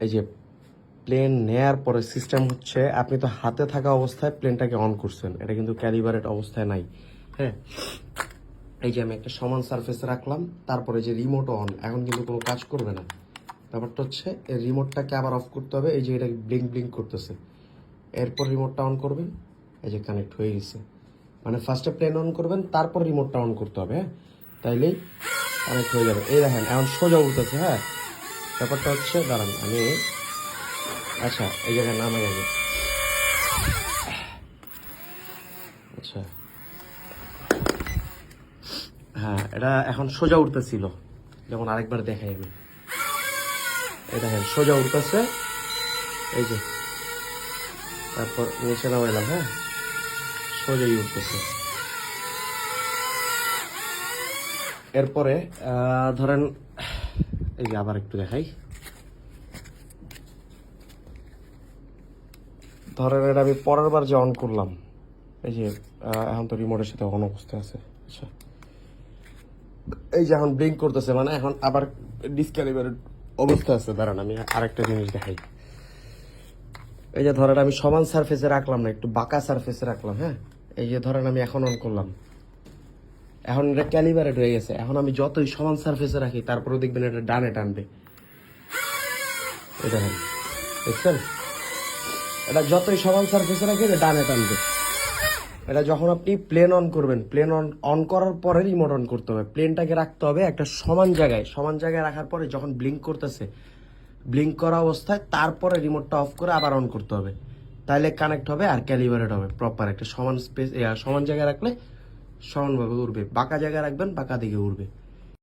এই যে প্লেন নেয়ার পরে সিস্টেম হচ্ছে, আপনি তো হাতে থাকা অবস্থায় প্লেনটাকে অন করছেন, এটা কিন্তু ক্যালিবারেট অবস্থায় নাই। হ্যাঁ, এই যে আমি একটা সমান সারফেসে রাখলাম, তারপরে যে রিমোট অন, এখন কিন্তু কোনো কাজ করবে না। ব্যাপারটা হচ্ছে এই রিমোটটাকে আবার অফ করতে হবে। এই যে এটা ব্লিঙ্ক ব্লিঙ্ক করতেছে, এরপর রিমোটটা অন করবেন। এই যে কানেক্ট হয়ে গেছে, মানে ফার্স্টে প্লেন অন করবেন, তারপর রিমোটটা অন করতে হবে। হ্যাঁ, তাইলেই কানেক্ট হয়ে যাবে। এই দেখেন এখন সোজা উঠতেছে। হ্যাঁ, ব্যাপারটা হচ্ছে, দাঁড়ান আমি, আচ্ছা এই জায়গায় নামে যাবে। আচ্ছা, হ্যাঁ এটা এখন সোজা উঠতেছিল, যেমন আরেকবার দেখাই আমি। এই দেখেন সোজা উঠতেছে, এই যে, তারপর নিচে নামাইলাম। হ্যাঁ, সোজাই উঠতেছে। এরপরে ধরেন এই যে আবার একটু দেখাই, ধরেন এটা আমি পরের বার যে অন করলাম, এই যে এখন তো রিমোটের সাথে অন অবস্থায় আছে। আচ্ছা, এই যে এখন ব্লিঙ্ক করতেছে, মানে এখন আবার ডিসক্যালিবারেট অবস্থা আছে। দাঁড়ান আমি আরেকটা জিনিস দেখাই। এই যে ধরেন আমি সমান সারফেসে রাখলাম না, একটু বাঁকা সারফেসে রাখলাম। হ্যাঁ, এই যে ধরেন আমি এখন অন করলাম, এখন এটা ক্যালিবারেট হয়ে গেছে। এখন আমি যতই সমান সারফেসে রাখি, তারপরেও দেখবেন এটা ডানে টানবে। এই দেখেন, দেখছেন, এটা যতই সমান সারফেসে রাখি এটা ডানে টানবে। এটা যখন আপনি প্লেন অন করবেন, প্লেন অন করার পরে রিমোট অন করতে হবে। প্লেনটাকে রাখতে হবে একটা সমান জায়গায়, সমান জায়গায় রাখার পরে যখন ব্লিঙ্ক করতেছে, ব্লিঙ্ক করা অবস্থায় তারপরে রিমোটটা অফ করে আবার অন করতে হবে। তাইলে কানেক্ট হবে আর ক্যালিবারেট হবে প্রপার। একটা সমান স্পেস, সমান জায়গায় রাখলে সমানভাবে উড়বে, বাঁকা জায়গায় রাখবেন বাঁকা দিকে উড়বে।